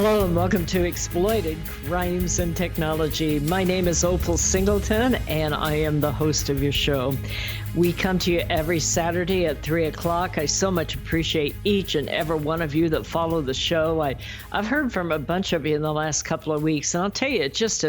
Hello and welcome to Exploited Crimes and Technology. My name is Opal Singleton and I am the host of your show. We come to you every Saturday at 3 o'clock. I so much appreciate each and every one of you that follow the show. I've heard from a bunch of you in the last couple of weeks, and I'll tell you, it's just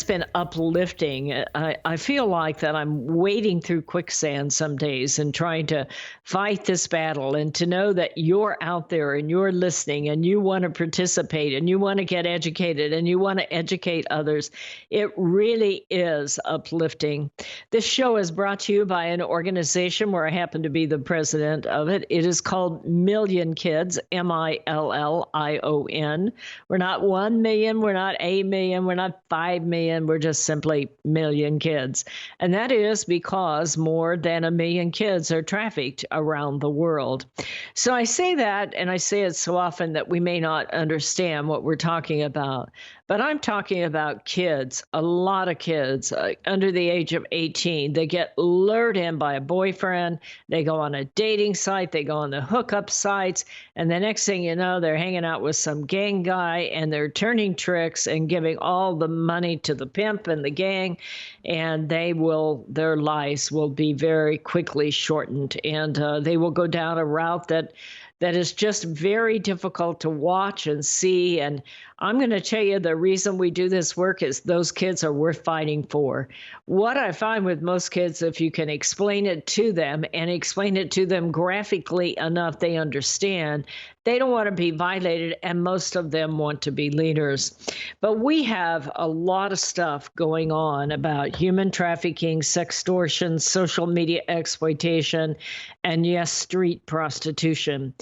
been uplifting. I feel like that I'm wading through quicksand some days and trying to fight this battle, and to know that you're out there and you're listening and you want to participate and you want to get educated and you want to educate others. It really is uplifting. This show is brought to you by an organization where I happen to be the president of it. It is called Million Kids, Million. We're not 1 million, we're not 8 million, we're not 5 million, we're just simply Million Kids. And that is because more than 1 million kids are trafficked around the world. So I say that, and I say it so often that we may not understand what we're talking about. But I'm talking about kids, a lot of kids under the age of 18. They get lured in by a boyfriend. They go on a dating site. They go on the hookup sites. And the next thing you know, they're hanging out with some gang guy and they're turning tricks and giving all the money to the pimp and the gang. And their lives will be very quickly shortened. And they will go down a route that is just very difficult to watch and see. And I'm going to tell you, the reason we do this work is those kids are worth fighting for. What I find with most kids, if you can explain it to them and explain it to them graphically enough, they understand. They don't want to be violated, and most of them want to be leaders. But we have a lot of stuff going on about human trafficking, sextortion, social media exploitation, and yes, street prostitution.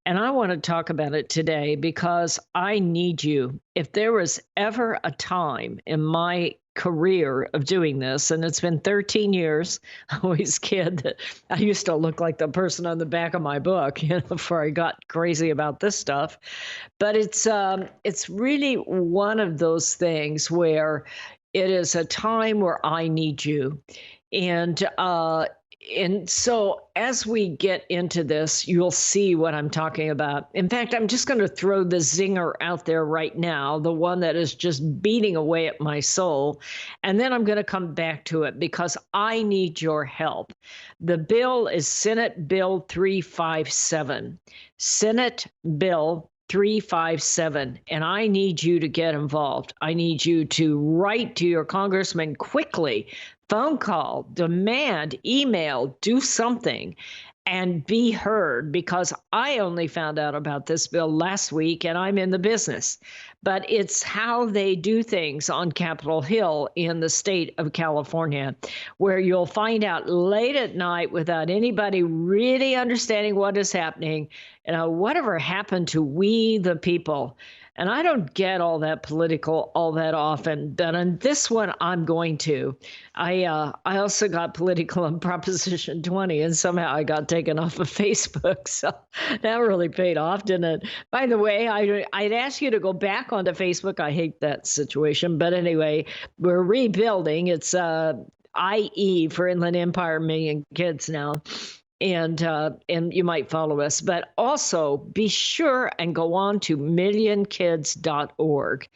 And I want to talk about it today because I need you. If there was ever a time in my career of doing this, and it's been 13 years, I always kid that I used to look like the person on the back of my book, before I got crazy about this stuff. But it's really one of those things where it is a time where I need you. And so as we get into this, you'll see what I'm talking about. In fact, I'm just going to throw the zinger out there right now, the one that is just beating away at my soul. And then I'm going to come back to it because I need your help. The bill is Senate Bill 357. Senate Bill 357, and I need you to get involved. I need you to write to your congressman quickly, phone call, demand, email, do something, and be heard, because I only found out about this bill last week and I'm in the business. But it's how they do things on Capitol Hill in the state of California, where you'll find out late at night without anybody really understanding what is happening, whatever happened to we the people. And I don't get all that political all that often, but on this one, I'm going to. I also got political on Proposition 20, and somehow I got taken off of Facebook. So that really paid off, didn't it? By the way, I'd ask you to go back onto Facebook. I hate that situation. But anyway, we're rebuilding. It's IE for Inland Empire Million Kids now. And you might follow us, but also be sure and go on to millionkids.org.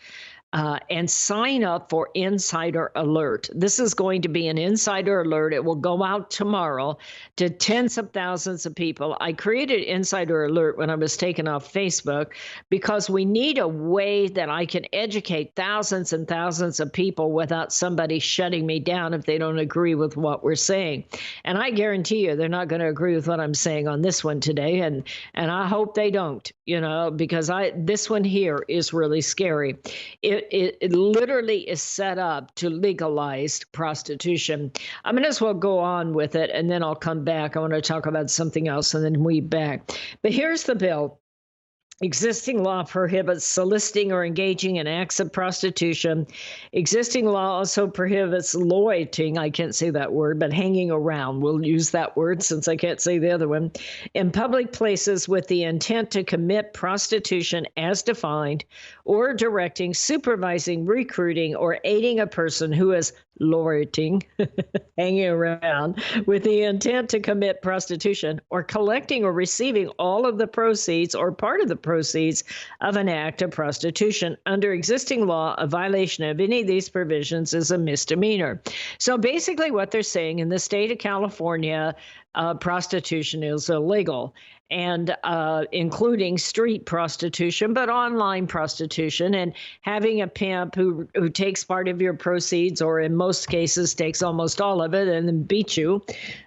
And sign up for Insider Alert. This is going to be an Insider Alert. It will go out tomorrow to tens of thousands of people. I created Insider Alert when I was taken off Facebook because we need a way that I can educate thousands and thousands of people without somebody shutting me down if they don't agree with what we're saying. And I guarantee you they're not going to agree with what I'm saying on this one today. And I hope they don't, because this one here is really scary. It literally is set up to legalize prostitution. I might as well go on with it, and then I'll come back. I want to talk about something else, and then we'll be back. But here's the bill. Existing law prohibits soliciting or engaging in acts of prostitution. Existing law also prohibits loitering, I can't say that word, but hanging around. We'll use that word since I can't say the other one. In public places with the intent to commit prostitution as defined, or directing, supervising, recruiting, or aiding a person who is loitering, hanging around with the intent to commit prostitution, or collecting or receiving all of the proceeds or part of the proceeds of an act of prostitution. Under existing law, a violation of any of these provisions is a misdemeanor. So basically, what they're saying in the state of California, prostitution is illegal, and including street prostitution, but online prostitution, and having a pimp who takes part of your proceeds, or in most cases takes almost all of it and then beats you.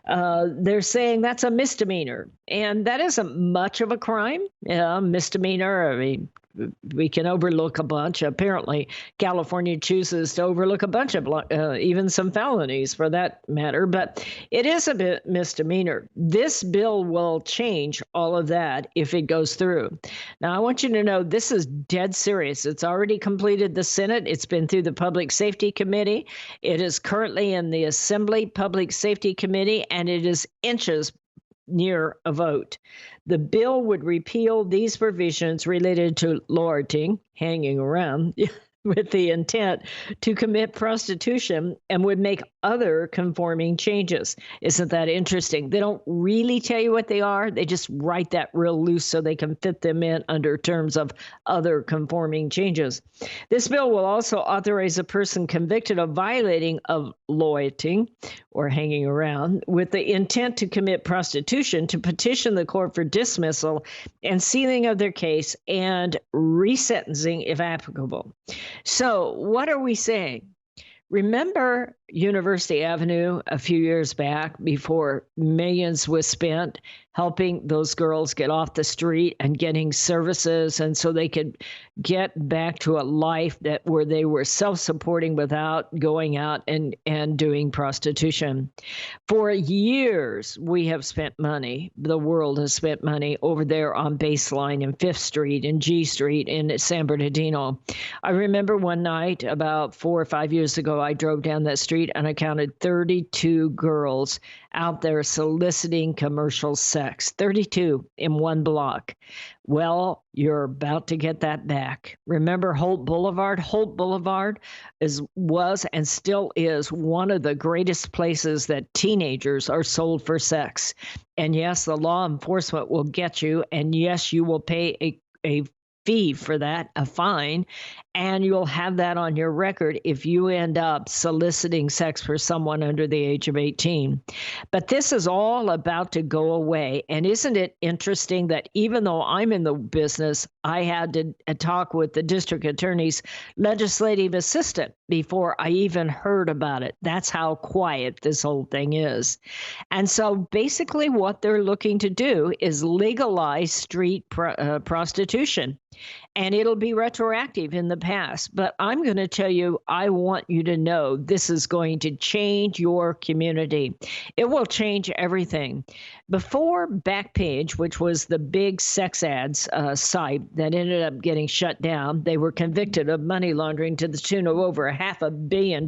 They're saying that's a misdemeanor, and that isn't much of a crime. Misdemeanor, I mean, we can overlook a bunch. Apparently, California chooses to overlook a bunch of even some felonies for that matter, but it is a bit misdemeanor. This bill will change all of that if it goes through. Now, I want you to know this is dead serious. It's already completed the Senate. It's been through the Public Safety Committee. It is currently in the Assembly Public Safety Committee, and it is inches near a vote. The bill would repeal these provisions related to loitering, hanging around, with the intent to commit prostitution, and would make other conforming changes. Isn't that interesting? They don't really tell you what they are. They just write that real loose so they can fit them in under terms of other conforming changes. This bill will also authorize a person convicted of violating of loitering or hanging around with the intent to commit prostitution to petition the court for dismissal and sealing of their case and resentencing if applicable. So what are we saying? Remember University Avenue a few years back, before millions was spent helping those girls get off the street and getting services, and so they could get back to a life where they were self-supporting without going out and doing prostitution. For years, we have spent money. The world has spent money over there on Baseline and Fifth Street and G Street in San Bernardino. I remember one night about 4 or 5 years ago, I drove down that street and I counted 32 girls out there soliciting commercial sex. 32 in one block. Well, you're about to get that back. Remember Holt Boulevard? Holt Boulevard was and still is one of the greatest places that teenagers are sold for sex. And yes, the law enforcement will get you, and yes, you will pay a fee for that, a fine, and you'll have that on your record if you end up soliciting sex for someone under the age of 18. But this is all about to go away. And isn't it interesting that even though I'm in the business, I had to talk with the district attorney's legislative assistant before I even heard about it. That's how quiet this whole thing is. And so basically what they're looking to do is legalize street prostitution. And it'll be retroactive in the past. But I'm going to tell you, I want you to know this is going to change your community. It will change everything. Before Backpage, which was the big sex ads site that ended up getting shut down, they were convicted of money laundering to the tune of over $500 million.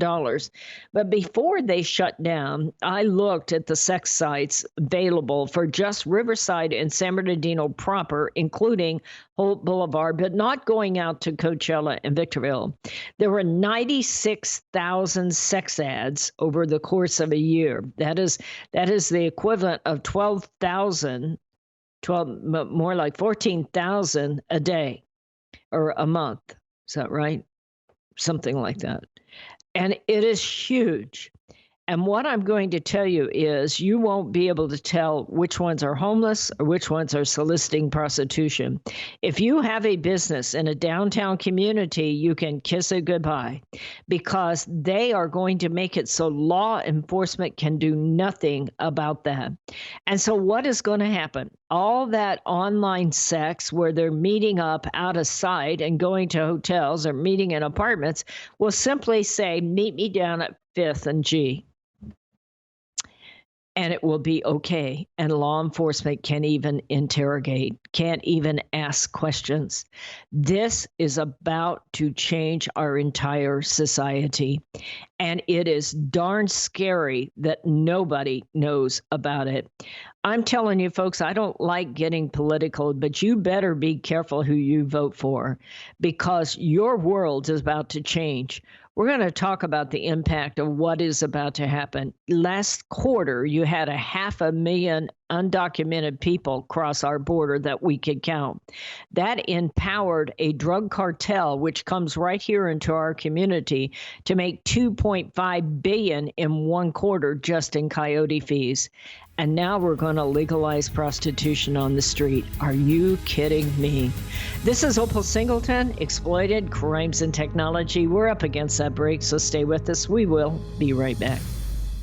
But before they shut down, I looked at the sex sites available for just Riverside and San Bernardino proper, including Holt Blvd, but not going out to Coachella and Victorville. There were 96,000 sex ads over the course of a year. That is the equivalent of 14,000 a day or a month. Is that right? Something like that. And it is huge. And what I'm going to tell you is you won't be able to tell which ones are homeless or which ones are soliciting prostitution. If you have a business in a downtown community, you can kiss it goodbye, because they are going to make it so law enforcement can do nothing about that. And so what is going to happen? All that online sex where they're meeting up out of sight and going to hotels or meeting in apartments will simply say, meet me down at 5th and G. And it will be okay. And law enforcement can't even interrogate, can't even ask questions. This is about to change our entire society. And it is darn scary that nobody knows about it. I'm telling you, folks, I don't like getting political, but you better be careful who you vote for, because your world is about to change. We're going to talk about the impact of what is about to happen. Last quarter, you had 500,000 undocumented people cross our border that we could count. That empowered a drug cartel, which comes right here into our community, to make $2.5 billion in one quarter just in coyote fees. And now we're going to legalize prostitution on the street. Are you kidding me? This is Opal Singleton, Exploited Crimes and Technology. We're up against that break, so stay with us. We will be right back.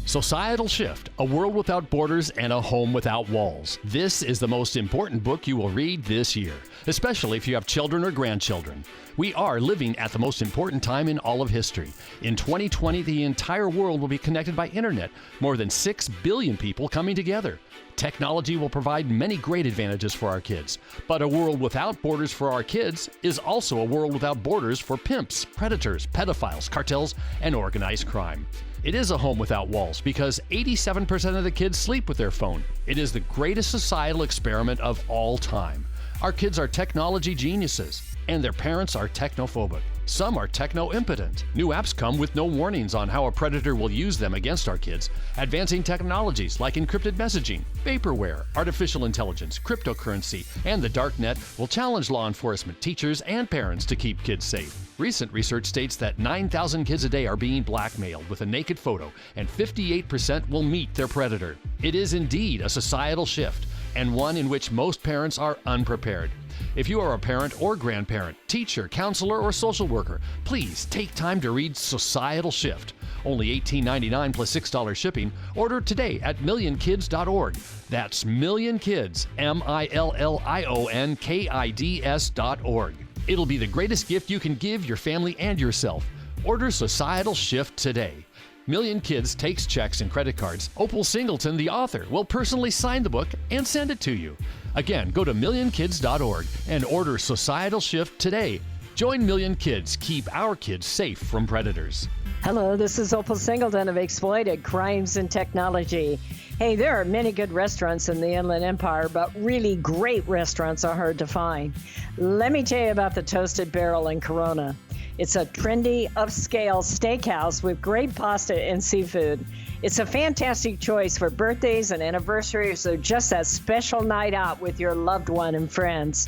Societal Shift, A World Without Borders and a Home Without Walls. This is the most important book you will read this year, especially if you have children or grandchildren. We are living at the most important time in all of history. In 2020, the entire world will be connected by internet, more than 6 billion people coming together. Technology will provide many great advantages for our kids, but a world without borders for our kids is also a world without borders for pimps, predators, pedophiles, cartels, and organized crime. It is a home without walls because 87% of the kids sleep with their phone. It is the greatest societal experiment of all time. Our kids are technology geniuses, and their parents are technophobic. Some are techno-impotent. New apps come with no warnings on how a predator will use them against our kids. Advancing technologies like encrypted messaging, vaporware, artificial intelligence, cryptocurrency, and the dark net will challenge law enforcement, teachers, and parents to keep kids safe. Recent research states that 9,000 kids a day are being blackmailed with a naked photo, and 58% will meet their predator. It is indeed a societal shift, and one in which most parents are unprepared. If you are a parent or grandparent, teacher, counselor, or social worker, please take time to read Societal Shift. Only $18.99 plus $6 shipping. Order today at millionkids.org. That's millionkids, millionkids.org. It'll be the greatest gift you can give your family and yourself. Order Societal Shift today. Million Kids takes checks and credit cards. Opal Singleton, the author, will personally sign the book and send it to you. Again, go to millionkids.org and order Societal Shift today. Join Million Kids. Keep our kids safe from predators. Hello, this is Opal Singleton of Exploited Crimes and Technology. Hey, there are many good restaurants in the Inland Empire, but really great restaurants are hard to find. Let me tell you about the Toasted Barrel in Corona. It's a trendy, upscale steakhouse with great pasta and seafood. It's a fantastic choice for birthdays and anniversaries or just that special night out with your loved one and friends.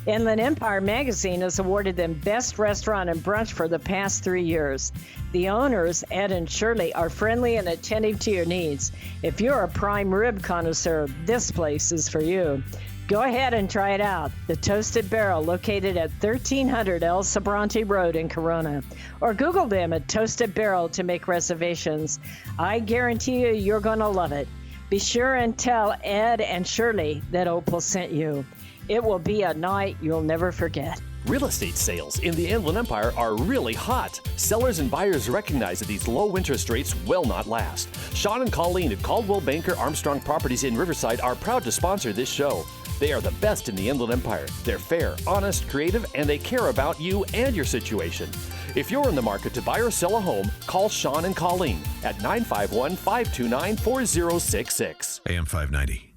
Inland Empire magazine has awarded them Best Restaurant and Brunch for the past 3 years. The owners, Ed and Shirley, are friendly and attentive to your needs. If you're a prime rib connoisseur, this place is for you. Go ahead and try it out. The Toasted Barrel, located at 1300 El Sobrante Road in Corona. Or Google them at Toasted Barrel to make reservations. I guarantee you're going to love it. Be sure and tell Ed and Shirley that Opal sent you. It will be a night you'll never forget. Real estate sales in the Inland Empire are really hot. Sellers and buyers recognize that these low interest rates will not last. Sean and Colleen at Caldwell Banker Armstrong Properties in Riverside are proud to sponsor this show. They are the best in the Inland Empire. They're fair, honest, creative, and they care about you and your situation. If you're in the market to buy or sell a home, call Sean and Colleen at 951-529-4066. AM 590,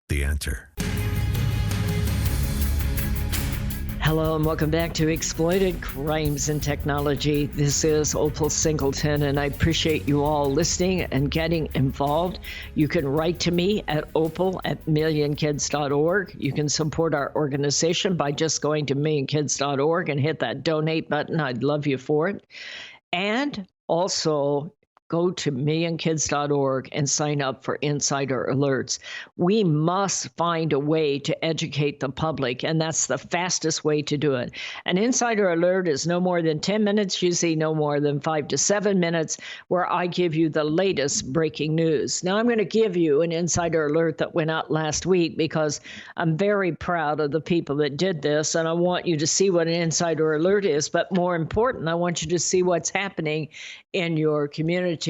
The Answer. Hello and welcome back to Exploited Crimes and Technology. This is Opal Singleton, and I appreciate you all listening and getting involved. You can write to me at opal@millionkids.org. You can support our organization by just going to millionkids.org and hit that donate button. I'd love you for it. And also, go to millionkids.org and sign up for insider alerts. We must find a way to educate the public, and that's the fastest way to do it. An insider alert is no more than 10 minutes, usually no more than 5 to 7 minutes, where I give you the latest breaking news. Now, I'm going to give you an insider alert that went out last week because I'm very proud of the people that did this, and I want you to see what an insider alert is. But more important, I want you to see what's happening in your community.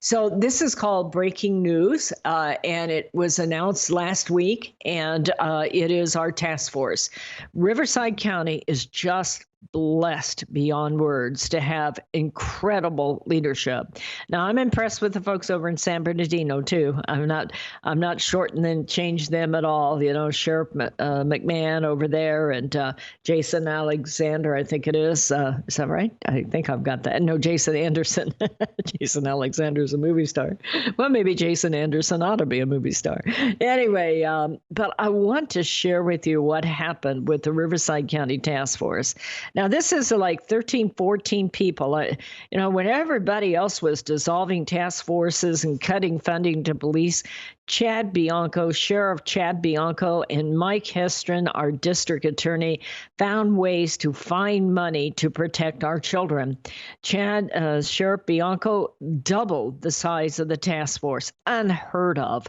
So this is called breaking news, and it was announced last week, and it is our task force. Riverside County is just blessed beyond words to have incredible leadership. Now, I'm impressed with the folks over in San Bernardino too. I'm not shorting and change them at all. You know, Sheriff McMahon over there and Jason Alexander, I think it is. Is that right? I think I've got that. No, Jason Anderson. Jason Alexander's a movie star. Well, maybe Jason Anderson ought to be a movie star. Anyway, but I want to share with you what happened with the Riverside County Task Force. Now, this is like 13, 14 people. You know, when everybody else was dissolving task forces and cutting funding to police, Chad Bianco, Sheriff Chad Bianco, and Mike Hestron, our district attorney, found ways to find money to protect our children. Sheriff Bianco doubled the size of the task force, unheard of.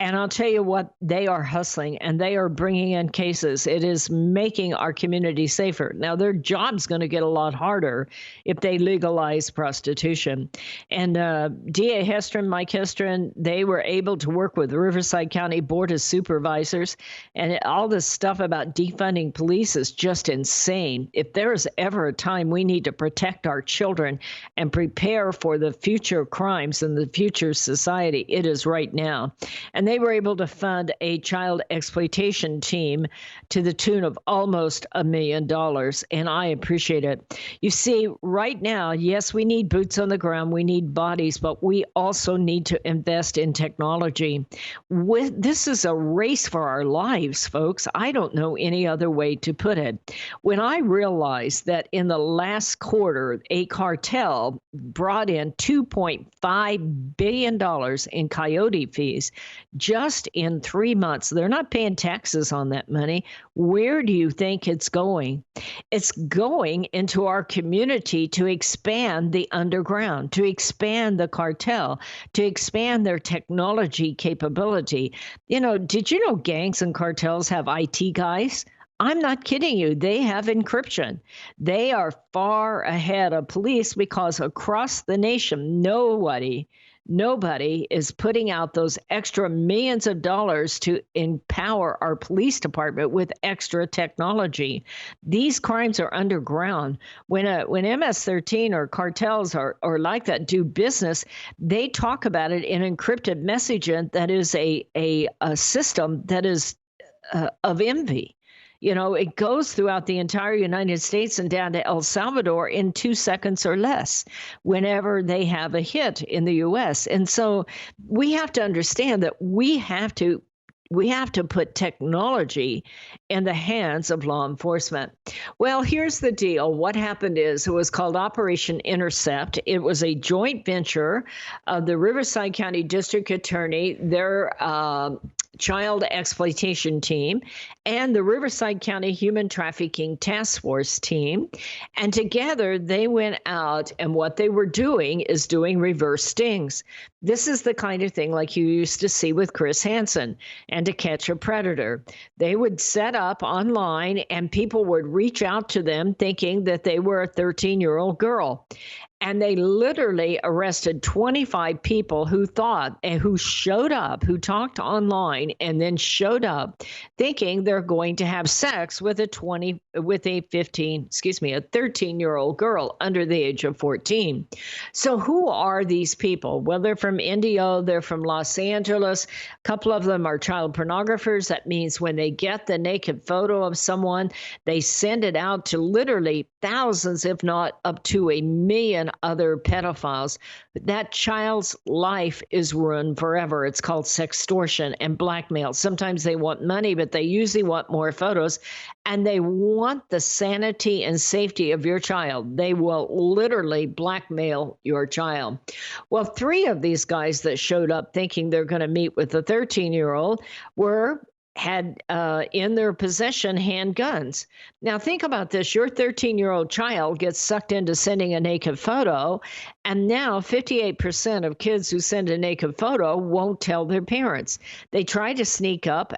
And I'll tell you what, they are hustling and they are bringing in cases. It is making our community safer. Now, their job's going to get a lot harder if they legalize prostitution. And DA Hestron, Mike Hestron, they were able to work with the Riverside County Board of Supervisors. And all this stuff about defunding police is just insane. If there is ever a time we need to protect our children and prepare for the future crimes in the future society, it is right now. And they were able to fund a child exploitation team to the tune of almost $1 million. And I appreciate it. You see, right now, yes, we need boots on the ground. We need bodies, but we also need to invest in technology. This is a race for our lives, folks. I don't know any other way to put it. When I realized that in the last quarter, a cartel brought in $2.5 billion in coyote fees just in 3 months. They're not paying taxes on that money. Where do you think it's going? It's going into our community to expand the underground, to expand the cartel, to expand their technology capability. You know, did you know gangs and cartels have IT guys? I'm not kidding you. They have encryption. They are far ahead of police because across the nation, nobody is putting out those extra millions of dollars to empower our police department with extra technology. These crimes are underground. When MS-13 or cartels or like that do business, they talk about it in encrypted messaging that is a system that is of envy. You know, it goes throughout the entire United States and down to El Salvador in 2 seconds or less whenever they have a hit in the U.S. And so we have to understand that we have to put technology in the hands of law enforcement. Well, here's the deal. What happened is it was called Operation Intercept. It was a joint venture of the Riverside County District Attorney, their child exploitation team, and the Riverside County Human Trafficking Task Force team. And together they went out, and what they were doing is doing reverse stings. This is the kind of thing like you used to see with Chris Hansen and To Catch a Predator. They would set up online and people would reach out to them thinking that they were a 13-year-old girl. And they literally arrested 25 people who showed up, who talked online and then showed up thinking they're going to have sex with a 13-year-old girl under the age of 14. So who are these people? Well, they're from Indio, they're from Los Angeles. A couple of them are child pornographers. That means when they get the naked photo of someone, they send it out to literally thousands, if not up to 1 million other pedophiles. That child's life is ruined forever. It's called sextortion and blackmail. Sometimes they want money, but they usually want more photos, and they want the sanity and safety of your child. They will literally blackmail your child. Well, 3 of these guys that showed up thinking they're going to meet with the 13-year-old had in their possession handguns. Now think about this. Your 13-year-old child gets sucked into sending a naked photo, and now 58% of kids who send a naked photo won't tell their parents. They try to sneak out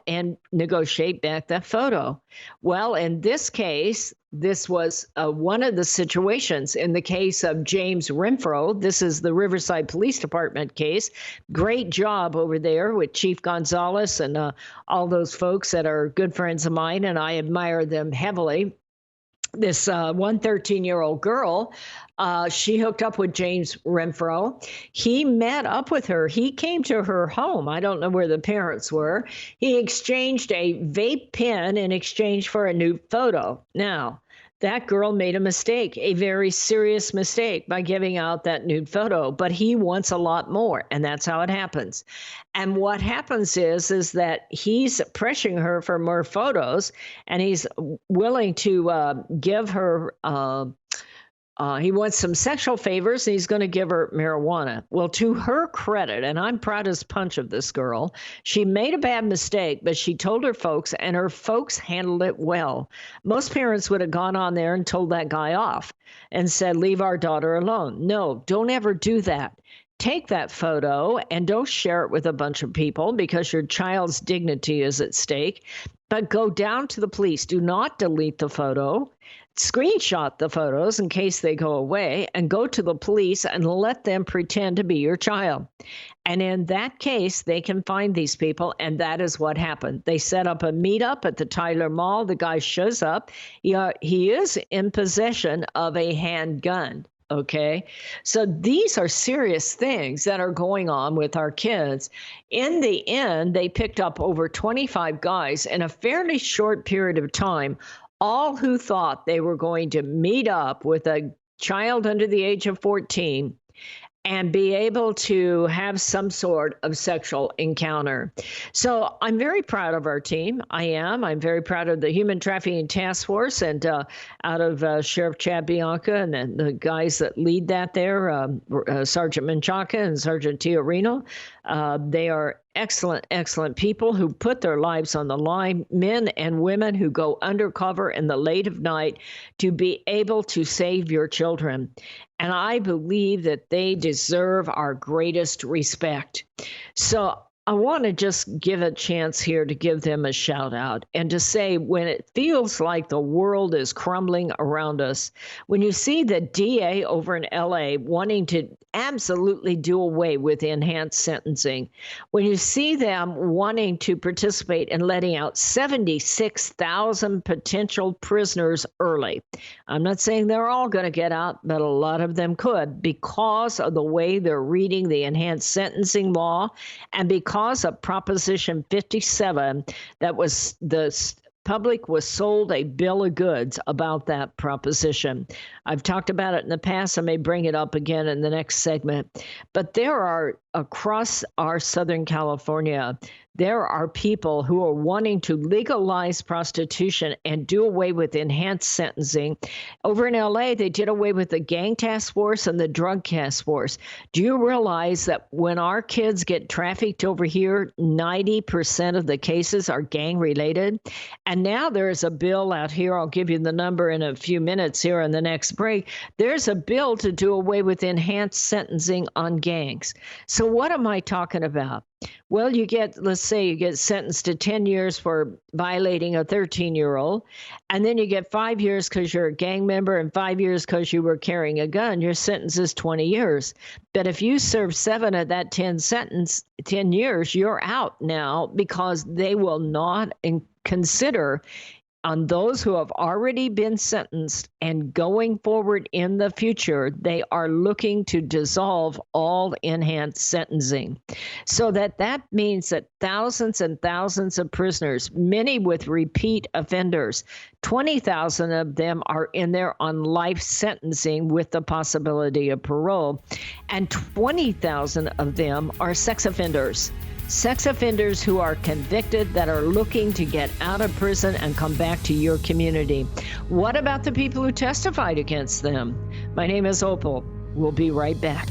and negotiate back that photo. Well, in this case, this was one of the situations. In the case of James Renfro, this is the Riverside Police Department case. Great job over there with Chief Gonzalez and all those folks that are good friends of mine, and I admire them heavily. this one 13-year-old girl. She hooked up with James Renfro. He met up with her. He came to her home. I don't know where the parents were. He exchanged a vape pen in exchange for a nude photo. Now, that girl made a mistake, a very serious mistake, by giving out that nude photo, but he wants a lot more, and that's how it happens. And what happens is that he's pressuring her for more photos, and he's willing to give her he wants some sexual favors, and he's going to give her marijuana. Well, to her credit, and I'm proud as punch of this girl, she made a bad mistake, but she told her folks, and her folks handled it well. Most parents would have gone on there and told that guy off and said, leave our daughter alone. No, don't ever do that. Take that photo and don't share it with a bunch of people because your child's dignity is at stake. But go down to the police. Do not delete the photo. Screenshot the photos in case they go away and go to the police and let them pretend to be your child. And in that case, they can find these people. And that is what happened. They set up a meetup at the Tyler Mall. The guy shows up. He is in possession of a handgun. Okay, so these are serious things that are going on with our kids. In the end, they picked up over 25 guys in a fairly short period of time, all who thought they were going to meet up with a child under the age of 14 and be able to have some sort of sexual encounter. So I'm very proud of our team. I am. I'm very proud of the Human Trafficking Task Force and out of Sheriff Chad Bianca and the guys that lead that there, Sergeant Menchaca and Sergeant Tiarino. They are excellent, excellent people who put their lives on the line, men and women who go undercover in the late of night to be able to save your children. And I believe that they deserve our greatest respect. So I want to just give a chance here to give them a shout out and to say, when it feels like the world is crumbling around us, when you see the DA over in LA wanting to absolutely do away with enhanced sentencing, when you see them wanting to participate in letting out 76,000 potential prisoners early, I'm not saying they're all going to get out, but a lot of them could because of the way they're reading the enhanced sentencing law and because of Proposition 57, that was the public was sold a bill of goods about that proposition. I've talked about it in the past. I may bring it up again in the next segment. But there are, across our Southern California, there are people who are wanting to legalize prostitution and do away with enhanced sentencing. Over in LA, they did away with the gang task force and the drug task force. Do you realize that when our kids get trafficked over here, 90% of the cases are gang related? And now there is a bill out here. I'll give you the number in a few minutes here in the next break. There's a bill to do away with enhanced sentencing on gangs. So what am I talking about? Well, let's say you get sentenced to 10 years for violating a 13-year-old, and then you get 5 years because you're a gang member and 5 years because you were carrying a gun. Your sentence is 20 years. But if you serve 7 of that 10 years, you're out now because they will not consider on those who have already been sentenced, and going forward in the future, they are looking to dissolve all enhanced sentencing. So that means that thousands and thousands of prisoners, many with repeat offenders, 20,000 of them are in there on life sentencing with the possibility of parole, and 20,000 of them are sex offenders. Sex offenders who are convicted that are looking to get out of prison and come back to your community. What about the people who testified against them? My name is Opal. We'll be right back.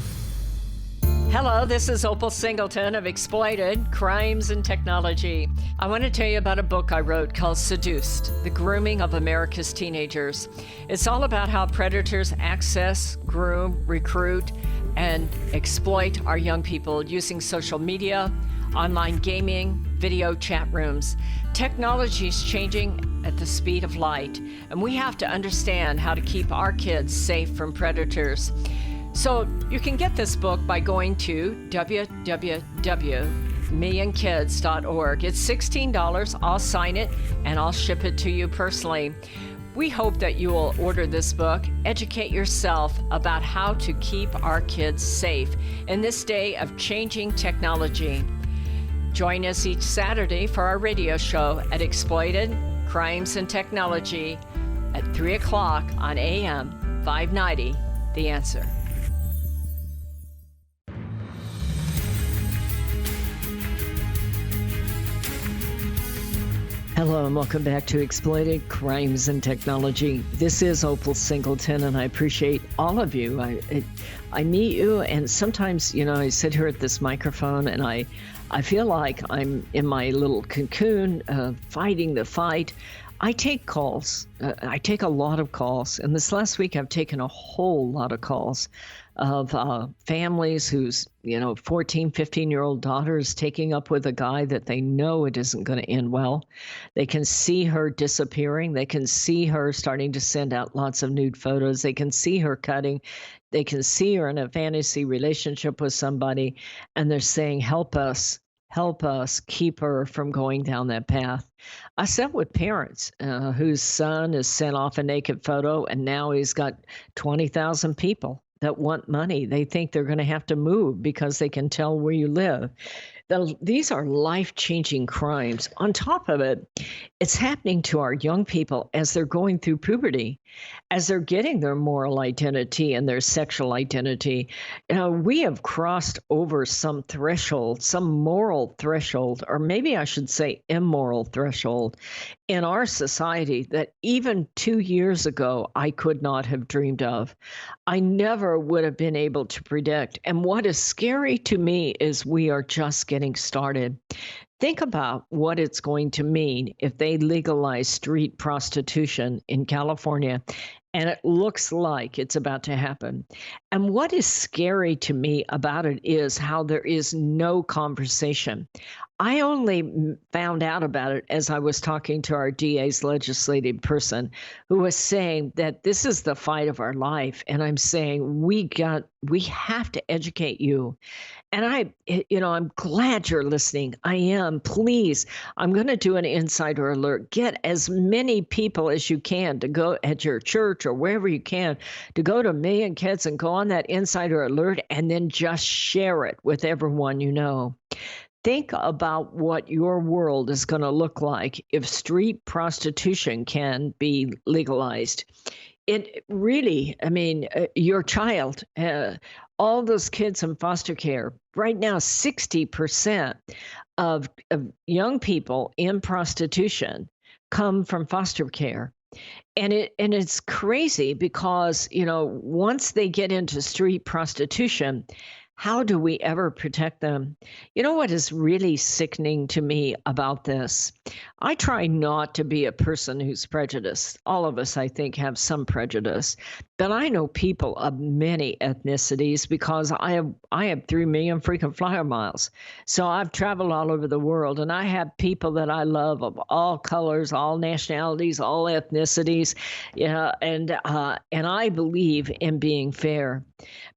Hello, this is Opal Singleton of Exploited Crimes and Technology. I want to tell you about a book I wrote called Seduced, The Grooming of America's Teenagers. It's all about how predators access, groom, recruit, and exploit our young people using social media, online gaming, video chat rooms. Technology is changing at the speed of light, and we have to understand how to keep our kids safe from predators. So you can get this book by going to www.millionkids.org. It's $16. I'll sign it and I'll ship it to you personally. We hope that you will order this book, educate yourself about how to keep our kids safe in this day of changing technology. Join us each Saturday for our radio show at Exploited Crimes and Technology at 3 o'clock on AM 590, The Answer. Hello and welcome back to Exploited Crimes and Technology. This is Opal Singleton, and I appreciate all of you. I meet you, and sometimes, I sit here at this microphone, and I feel like I'm in my little cocoon, fighting the fight. I take calls. I take a lot of calls, and this last week I've taken a whole lot of calls of families whose 14, 15-year-old daughter is taking up with a guy that they know it isn't going to end well. They can see her disappearing. They can see her starting to send out lots of nude photos. They can see her cutting. They can see her in a fantasy relationship with somebody, and they're saying, help us keep her from going down that path. I sat with parents whose son has sent off a naked photo, and now he's got 20,000 people that want money. They think they're going to have to move because they can tell where you live. These are life-changing crimes. On top of it, it's happening to our young people as they're going through puberty, as they're getting their moral identity and their sexual identity. We have crossed over some threshold, some moral threshold, or maybe I should say immoral threshold in our society that even 2 years ago I could not have dreamed of. I never would have been able to predict. And what is scary to me is we are just getting started. Think about what it's going to mean if they legalize street prostitution in California, and it looks like it's about to happen. And what is scary to me about it is how there is no conversation. I only found out about it as I was talking to our DA's legislative person, who was saying that this is the fight of our life. And I'm saying we have to educate you. And I'm glad you're listening. I am. Please, I'm going to do an insider alert. Get as many people as you can to go at your church or wherever you can to go to Million Kids and go on that insider alert and then just share it with everyone you know. Think about what your world is going to look like if street prostitution can be legalized. It really, your child, all those kids in foster care, right now, 60% of young people in prostitution come from foster care. And it's crazy because, once they get into street prostitution, how do we ever protect them? You know what is really sickening to me about this? I try not to be a person who's prejudiced. All of us, I think, have some prejudice. But I know people of many ethnicities because I have 3 million frequent flyer miles. So I've traveled all over the world, and I have people that I love of all colors, all nationalities, all ethnicities. And I believe in being fair.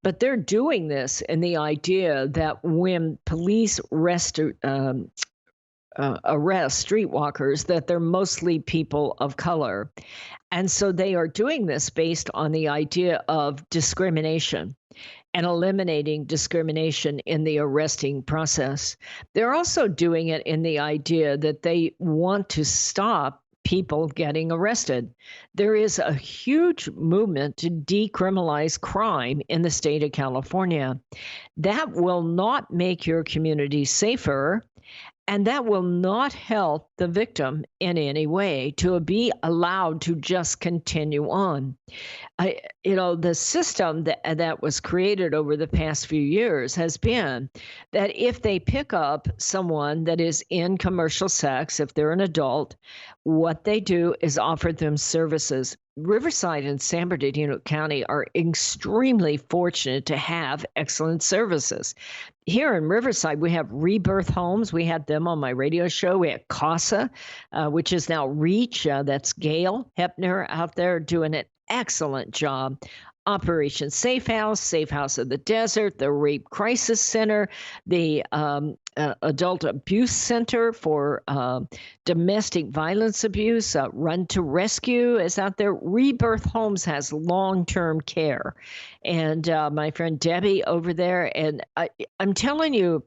But they're doing this in the idea that when police arrest streetwalkers, that they're mostly people of color. And so they are doing this based on the idea of discrimination and eliminating discrimination in the arresting process. They're also doing it in the idea that they want to stop people getting arrested. There is a huge movement to decriminalize crime in the state of California. That will not make your community safer, and that will not help the victim in any way to be allowed to just continue on. The system that was created over the past few years has been that if they pick up someone that is in commercial sex, if they're an adult, what they do is offer them services. Riverside and San Bernardino County are extremely fortunate to have excellent services. Here in Riverside, we have Rebirth Homes. We had them on my radio show. We had CASA, which is now Reach. That's Gail Hepner out there doing an excellent job. Operation Safe House of the Desert, the Rape Crisis Center, the adult abuse center for domestic violence abuse. Run to Rescue is out there. Rebirth Homes has long-term care. And my friend Debbie over there, and I'm telling you,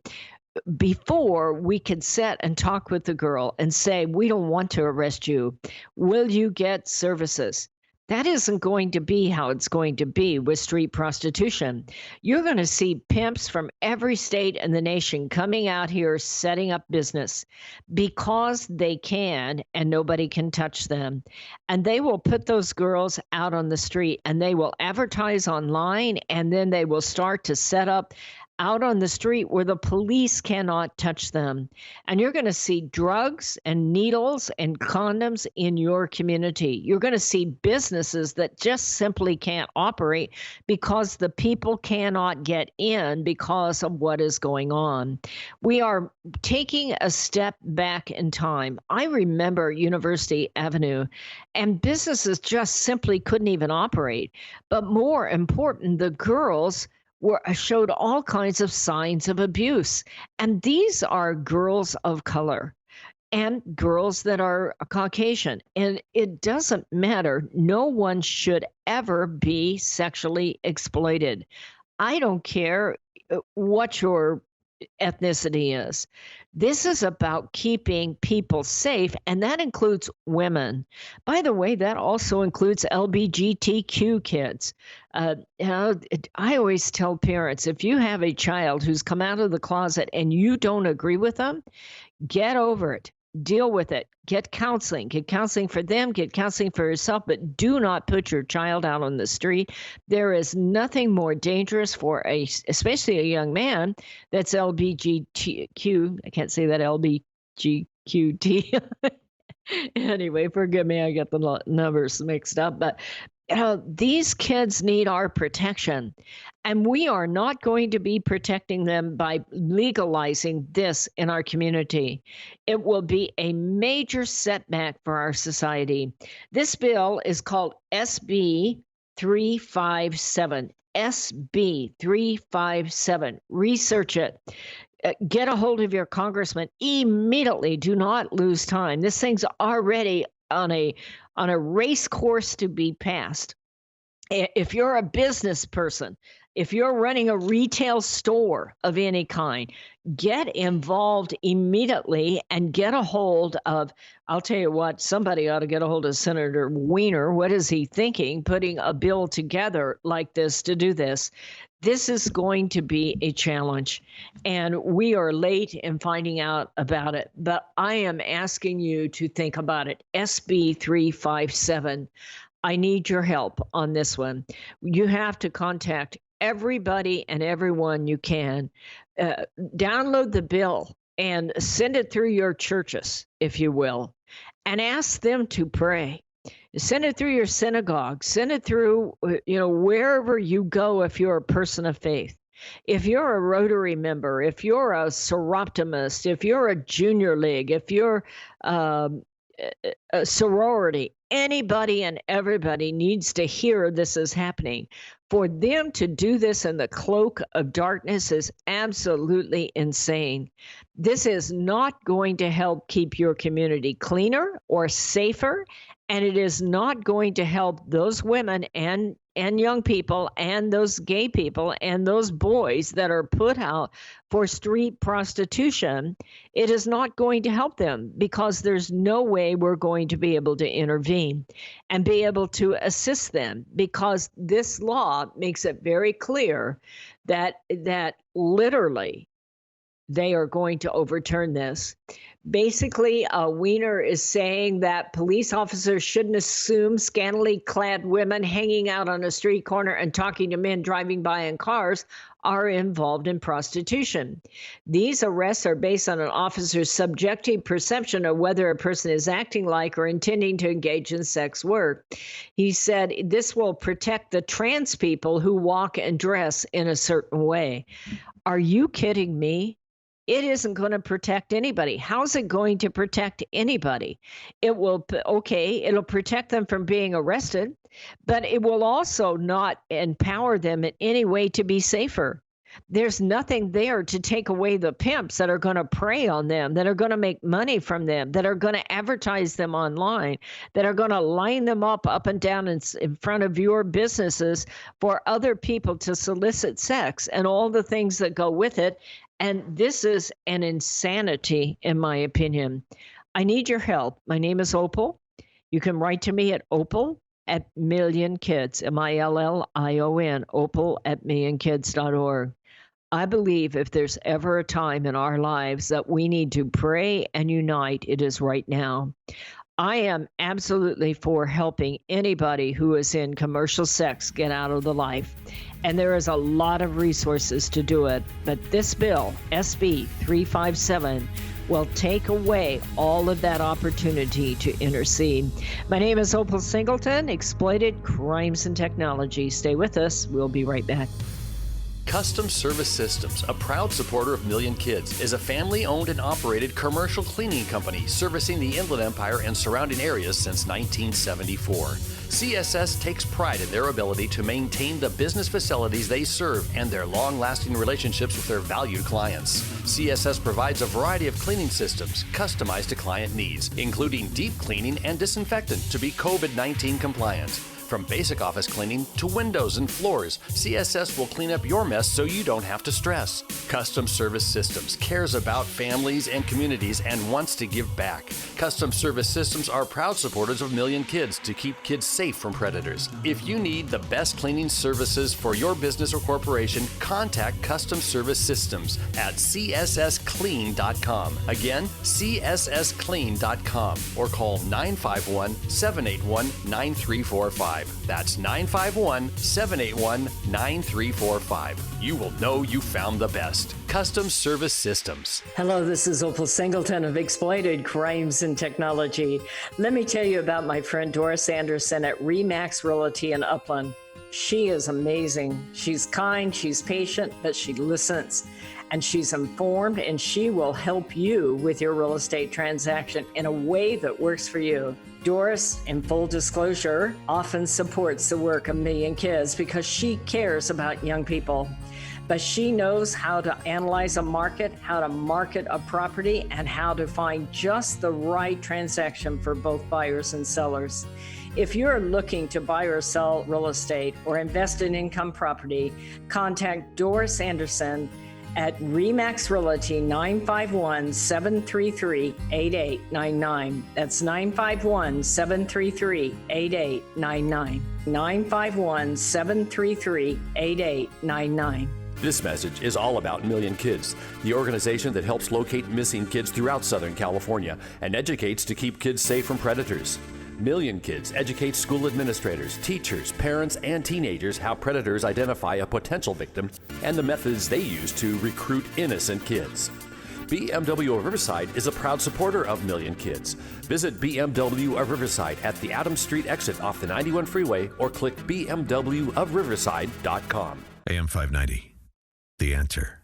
before we could sit and talk with the girl and say, we don't want to arrest you. Will you get services? That isn't going to be how it's going to be with street prostitution. You're going to see pimps from every state in the nation coming out here setting up business because they can and nobody can touch them. And they will put those girls out on the street and they will advertise online, and then they will start to set up out on the street where the police cannot touch them. And you're going to see drugs and needles and condoms in your community. You're going to see businesses that just simply can't operate because the people cannot get in because of what is going on. We are taking a step back in time. I remember University Avenue, and businesses just simply couldn't even operate. But more important, the girls showed all kinds of signs of abuse. And these are girls of color and girls that are Caucasian. And it doesn't matter. No one should ever be sexually exploited. I don't care what your ethnicity is. This is about keeping people safe, and that includes women. By the way, that also includes LGBTQ kids. I always tell parents, if you have a child who's come out of the closet and you don't agree with them, get over it. Deal with it. Get counseling. Get counseling for them. Get counseling for yourself. But do not put your child out on the street. There is nothing more dangerous for especially a young man that's LGBTQ. I can't say that LGBTQT. Anyway, forgive me. I get the numbers mixed up. But these kids need our protection. And we are not going to be protecting them by legalizing this in our community. It will be a major setback for our society. This bill is called SB 357. SB 357. Research it. Get a hold of your congressman immediately. Do not lose time. This thing's already on a race course to be passed. If you're a business person, if you're running a retail store of any kind, get involved immediately and get a hold of, I'll tell you what, somebody ought to get a hold of Senator Weiner. What is he thinking, putting a bill together like this to do this? This is going to be a challenge, and we are late in finding out about it. But I am asking you to think about it. SB 357. I need your help on this one. You have to contact everybody and everyone you can. Download the bill and send it through your churches, if you will, and ask them to pray. Send it through your synagogue. Send it through, wherever you go if you're a person of faith. If you're a Rotary member, if you're a Seroptimist, if you're a Junior League, if you're a sorority, anybody and everybody needs to hear this is happening. For them to do this in the cloak of darkness is absolutely insane. This is not going to help keep your community cleaner or safer, and it is not going to help those women and young people and those gay people and those boys that are put out for street prostitution. It is not going to help them because there's no way we're going to be able to intervene and be able to assist them, because this law makes it very clear that literally they are going to overturn this. Basically, Weiner is saying that police officers shouldn't assume scantily clad women hanging out on a street corner and talking to men driving by in cars are involved in prostitution. These arrests are based on an officer's subjective perception of whether a person is acting like or intending to engage in sex work. He said this will protect the trans people who walk and dress in a certain way. Are you kidding me? It isn't going to protect anybody. How's it going to protect anybody? It'll protect them from being arrested, but it will also not empower them in any way to be safer. there's nothing there to take away the pimps that are going to prey on them, that are going to make money from them, that are going to advertise them online, that are going to line them up and down in front of your businesses for other people to solicit sex and all the things that go with it. And this is an insanity, in my opinion. I need your help. My name is Opal. You can write to me at opal@millionkids, MILLION, opal@millionkids.org. I believe if there's ever a time in our lives that we need to pray and unite, it is right now. I am absolutely for helping anybody who is in commercial sex get out of the life. And there is a lot of resources to do it. But this bill, SB 357, will take away all of that opportunity to intercede. My name is Opal Singleton, Exploited Crimes and Technology. Stay with us. We'll be right back. Custom Service Systems, a proud supporter of Million Kids, is a family-owned and operated commercial cleaning company servicing the Inland Empire and surrounding areas since 1974. CSS takes pride in their ability to maintain the business facilities they serve and their long-lasting relationships with their valued clients. CSS provides a variety of cleaning systems customized to client needs, including deep cleaning and disinfectant to be COVID-19 compliant. From basic office cleaning to windows and floors, CSS will clean up your mess so you don't have to stress. Custom Service Systems cares about families and communities and wants to give back. Custom Service Systems are proud supporters of Million Kids to keep kids safe from predators. If you need the best cleaning services for your business or corporation, contact Custom Service Systems at cssclean.com. Again, cssclean.com, or call 951-781-9345. That's 951-781-9345. You will know you found the best. Custom Service Systems. Hello, this is Opal Singleton of Exploited Crimes and Technology. Let me tell you about my friend Doris Anderson at Remax Realty in Upland. She is amazing. She's kind, she's patient, but she listens. And she's informed, and she will help you with your real estate transaction in a way that works for you. Doris, in full disclosure, often supports the work of Million Kids because she cares about young people. But she knows how to analyze a market, how to market a property, and how to find just the right transaction for both buyers and sellers. If you're looking to buy or sell real estate or invest in income property, contact Doris Anderson at Remax Realty, 951-733-8899. That's 951-733-8899. 951-733-8899. This message is all about Million Kids, the organization that helps locate missing kids throughout Southern California and educates to keep kids safe from predators. Million Kids educates school administrators, teachers, parents, and teenagers how predators identify a potential victim and the methods they use to recruit innocent kids. BMW of Riverside is a proud supporter of Million Kids. Visit BMW of Riverside at the Adams Street exit off the 91 freeway or click bmwofriverside.com. AM 590, The Answer.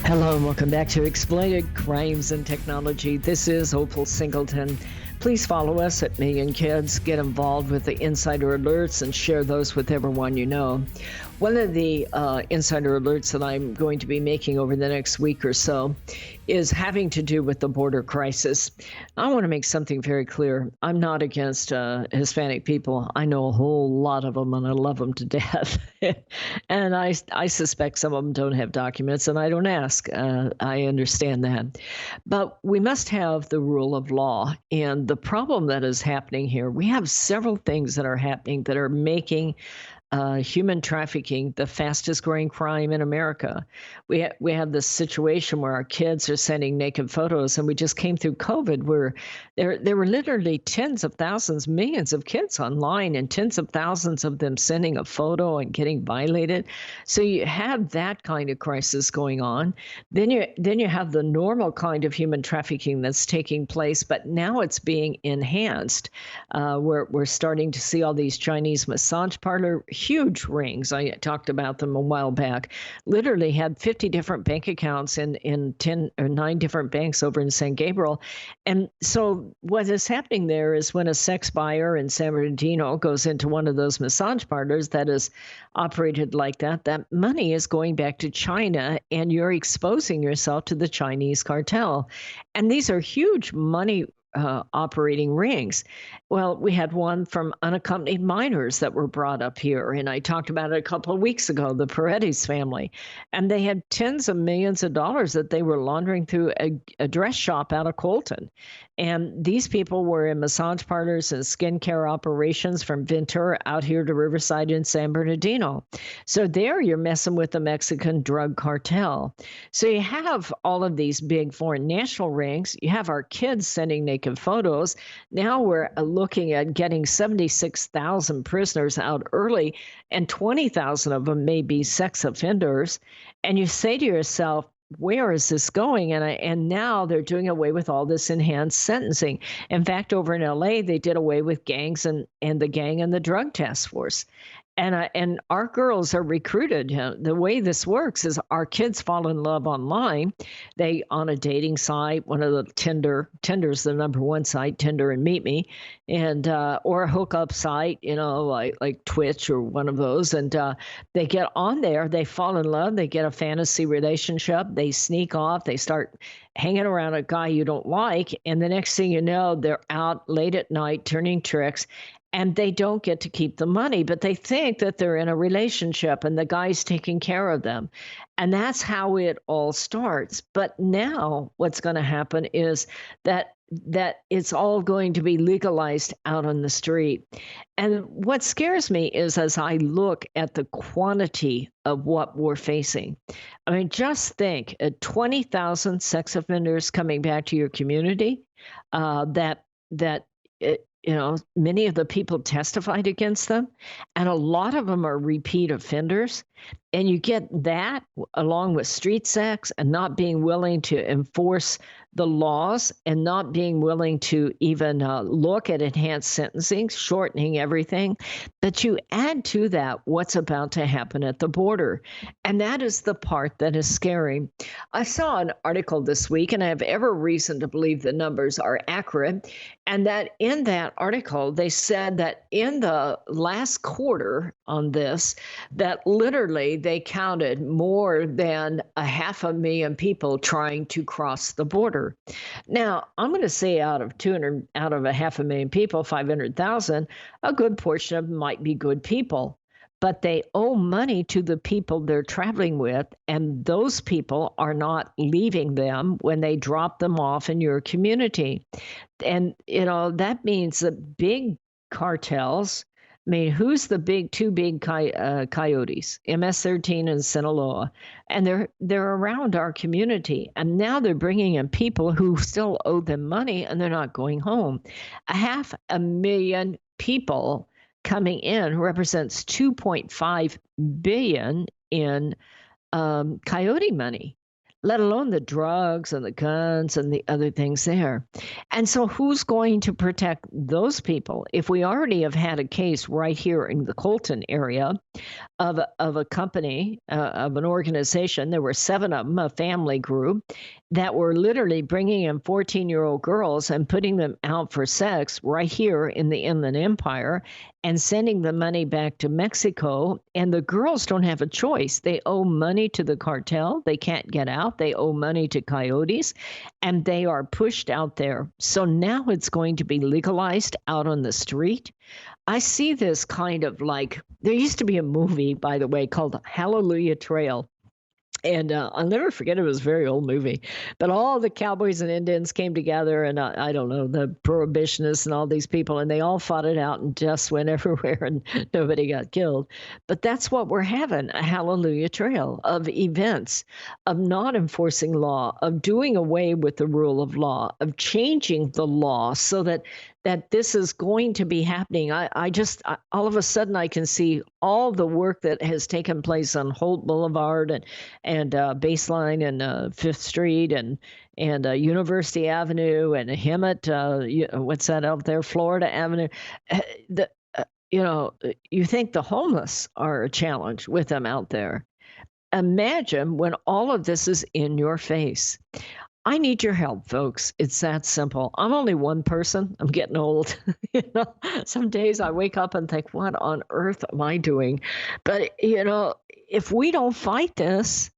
Hello and welcome back to Exploited Crimes and Technology. This is Opal Singleton. Please follow us at Million Kids. Get involved with the insider alerts and share those with everyone you know. One of the insider alerts that I'm going to be making over the next week or so is having to do with the border crisis. I want to make something very clear. I'm not against Hispanic people. I know a whole lot of them and I love them to death. And I suspect some of them don't have documents and I don't ask. I understand that. But we must have the rule of law. And the problem that is happening here, we have several things that are happening that are making human trafficking the fastest growing crime in America. We have this situation where our kids are sending naked photos, and we just came through COVID where there were literally tens of thousands, millions of kids online, and tens of thousands of them sending a photo and getting violated. So you have that kind of crisis going on. Then you have the normal kind of human trafficking that's taking place, but now it's being enhanced. We're starting to see all these Chinese massage parlor huge rings. I talked about them a while back. Literally had 50 different bank accounts in 10 or 9 different banks over in San Gabriel. And so what is happening there is when a sex buyer in San Bernardino goes into one of those massage parlors that is operated like that, that money is going back to China, and you're exposing yourself to the Chinese cartel. And these are huge money operating rings. Well, we had one from unaccompanied minors that were brought up here, and I talked about it a couple of weeks ago, the Paredes family, and they had tens of millions of dollars that they were laundering through a dress shop out of Colton. And these people were in massage parlors and skincare operations from Ventura out here to Riverside and San Bernardino. So there you're messing with the Mexican drug cartel. So you have all of these big foreign national rings. You have our kids sending naked photos. Now we're looking at getting 76,000 prisoners out early, and 20,000 of them may be sex offenders. And you say to yourself, where is this going? And now they're doing away with all this enhanced sentencing. In fact, over in LA, they did away with gangs and the gang and the drug task force. And our girls are recruited. The way this works is our kids fall in love online. They on a dating site, one of the Tinder's the number one site, Tinder and Meet Me, and or a hookup site, like Twitch or one of those. And they get on there, they fall in love, they get a fantasy relationship, they sneak off, they start hanging around a guy you don't like, and the next thing you know, they're out late at night turning tricks. And they don't get to keep the money, but they think that they're in a relationship and the guy's taking care of them. And that's how it all starts. But now what's going to happen is that it's all going to be legalized out on the street. And what scares me is as I look at the quantity of what we're facing. I mean, just think 20,000 sex offenders coming back to your community, many of the people testified against them, and a lot of them are repeat offenders. And you get that along with street sex and not being willing to enforce the laws and not being willing to even look at enhanced sentencing, shortening everything. But you add to that what's about to happen at the border. And that is the part that is scary. I saw an article this week, and I have every reason to believe the numbers are accurate, and that in that article, they said that in the last quarter on this, that literally they counted more than 500,000 people trying to cross the border. Now, I'm going to say out of 500,000 people, 500,000, a good portion of them might be good people, but they owe money to the people they're traveling with, and those people are not leaving them when they drop them off in your community. And, that means that big cartels, I mean, who's the two big coyotes? MS-13 and Sinaloa, and they're around our community. And now they're bringing in people who still owe them money, and they're not going home. 500,000 people coming in represents 2.5 billion in coyote money, let alone the drugs and the guns and the other things there. And so who's going to protect those people? If we already have had a case right here in the Colton area of a company, of an organization, there were 7 of them, a family group, that were literally bringing in 14-year-old girls and putting them out for sex right here in the Inland Empire and sending the money back to Mexico. And the girls don't have a choice. They owe money to the cartel. They can't get out. They owe money to coyotes, and they are pushed out there. So now it's going to be legalized out on the street. I see this kind of like, there used to be a movie, by the way, called Hallelujah Trail. And I'll never forget, it was a very old movie, but all the cowboys and Indians came together, and I don't know, the prohibitionists and all these people, and they all fought it out and just went everywhere and nobody got killed. But that's what we're having, a hallelujah trail of events, of not enforcing law, of doing away with the rule of law, of changing the law so that this is going to be happening. I just all of a sudden I can see all the work that has taken place on Holt Blvd and Baseline and Fifth Street and University Avenue and Hemet. What's that out there? Florida Avenue. you think the homeless are a challenge with them out there. Imagine when all of this is in your face. I need your help, folks. It's that simple. I'm only one person. I'm getting old. Some days I wake up and think, what on earth am I doing? But, if we don't fight this,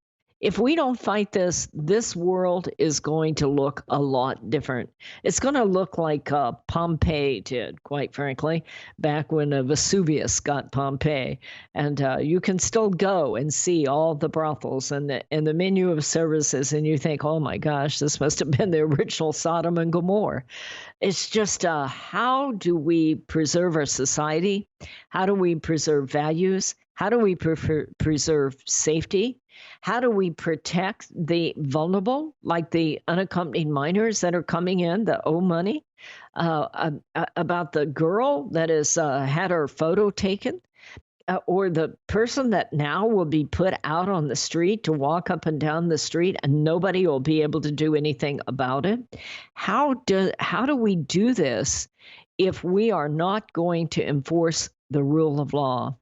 this world is going to look a lot different. It's going to look like Pompeii did, quite frankly, back when Vesuvius got Pompeii. And you can still go and see all the brothels and the menu of services, and you think, oh my gosh, this must have been the original Sodom and Gomorrah. It's just how do we preserve our society? How do we preserve values? How do we preserve safety? How do we protect the vulnerable, like the unaccompanied minors that are coming in that owe money? About the girl that has had her photo taken, or the person that now will be put out on the street to walk up and down the street and nobody will be able to do anything about it? How do we do this if we are not going to enforce the rule of law?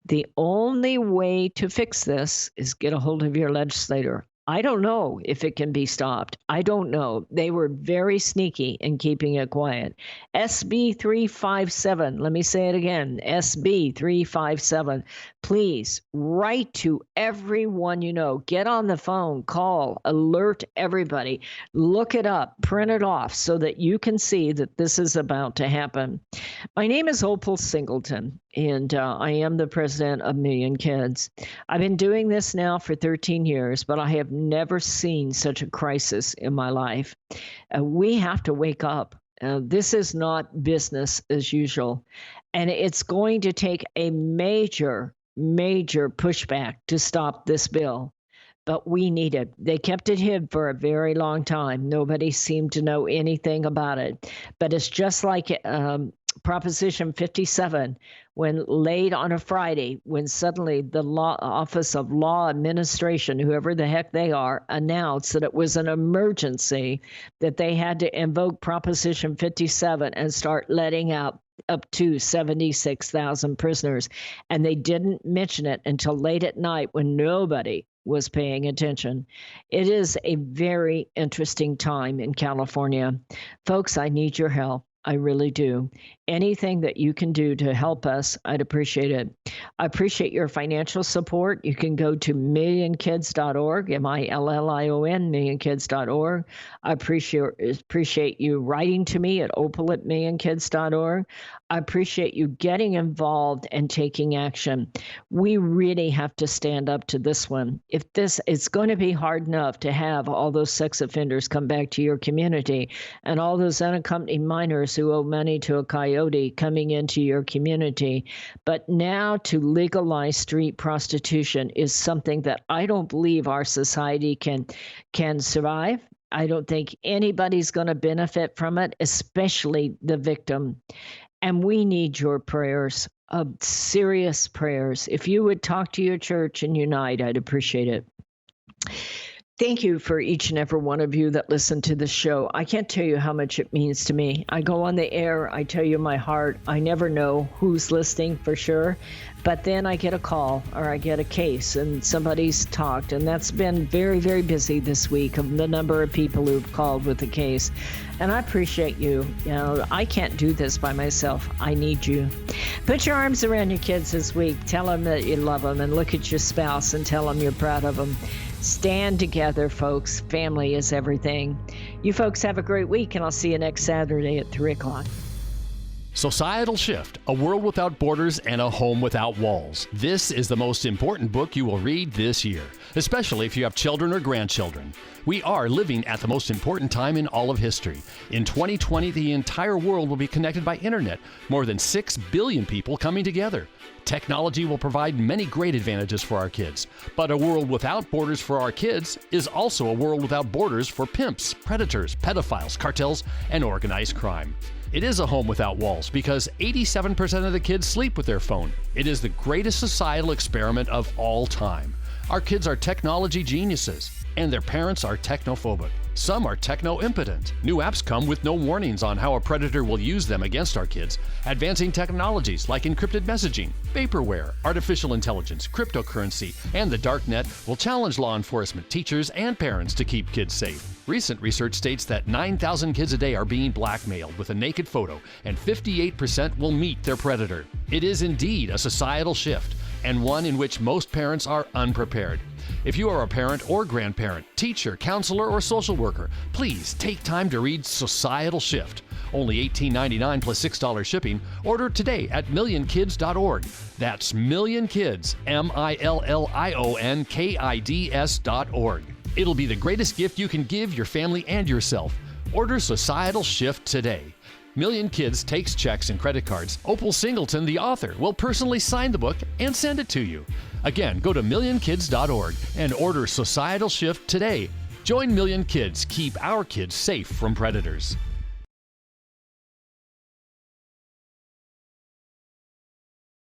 The only way to fix this is get a hold of your legislator. I don't know if it can be stopped. I don't know. They were very sneaky in keeping it quiet. SB 357, let me say it again, SB 357. Please write to everyone you know. Get on the phone, call, alert everybody. Look it up, print it off so that you can see that this is about to happen. My name is Opal Singleton, and I am the president of Million Kids. I've been doing this now for 13 years, but I have never seen such a crisis in my life. We have to wake up. This is not business as usual, and it's going to take a major pushback to stop this bill. But we need it. They kept it hid for a very long time. Nobody seemed to know anything about it. But it's just like Proposition 57, when laid on a Friday, when suddenly the Office of Law Administration, whoever the heck they are, announced that it was an emergency, that they had to invoke Proposition 57 and start letting out up to 76,000 prisoners. And they didn't mention it until late at night when nobody was paying attention. It is a very interesting time in California. Folks, I need your help. I really do. Anything that you can do to help us, I'd appreciate it. I appreciate your financial support. You can go to millionkids.org, MILLION, millionkids.org. I appreciate you writing to me at opal@millionkids.org. I appreciate you getting involved and taking action. We really have to stand up to this one. It's going to be hard enough to have all those sex offenders come back to your community and all those unaccompanied minors who owe money to a coyote coming into your community. But now to legalize street prostitution is something that I don't believe our society can survive. I don't think anybody's going to benefit from it, especially the victim. And we need your prayers, serious prayers. If you would talk to your church and unite, I'd appreciate it. Thank you for each and every one of you that listen to the show. I can't tell you how much it means to me. I go on the air, I tell you my heart. I never know who's listening for sure, but then I get a call or I get a case and somebody's talked, and that's been very, very busy this week of the number of people who've called with a case. And I appreciate you. I can't do this by myself. I need you. Put your arms around your kids this week. Tell them that you love them, and look at your spouse and tell them you're proud of them. Stand together, folks. Family is everything. You folks have a great week, and I'll see you next Saturday at 3 o'clock. Societal Shift, A World Without Borders and a Home Without Walls. This is the most important book you will read this year, especially if you have children or grandchildren. We are living at the most important time in all of history. In 2020, the entire world will be connected by internet, more than 6 billion people coming together. Technology will provide many great advantages for our kids, but a world without borders for our kids is also a world without borders for pimps, predators, pedophiles, cartels, and organized crime. It is a home without walls because 87% of the kids sleep with their phone. It is the greatest societal experiment of all time. Our kids are technology geniuses, and their parents are technophobic. Some are techno-impotent. New apps come with no warnings on how a predator will use them against our kids. Advancing technologies like encrypted messaging, vaporware, artificial intelligence, cryptocurrency, and the darknet will challenge law enforcement, teachers, and parents to keep kids safe. Recent research states that 9,000 kids a day are being blackmailed with a naked photo, and 58% will meet their predator. It is indeed a societal shift, and one in which most parents are unprepared. If you are a parent or grandparent, teacher, counselor, or social worker, please take time to read Societal Shift. Only $18.99 plus $6 shipping. Order today at millionkids.org. That's millionkids, millionkids.org. It'll be the greatest gift you can give your family and yourself. Order Societal Shift today. Million Kids takes checks and credit cards. Opal Singleton, the author, will personally sign the book and send it to you. Again, go to millionkids.org and order Societal Shift today. Join Million Kids. Keep our kids safe from predators.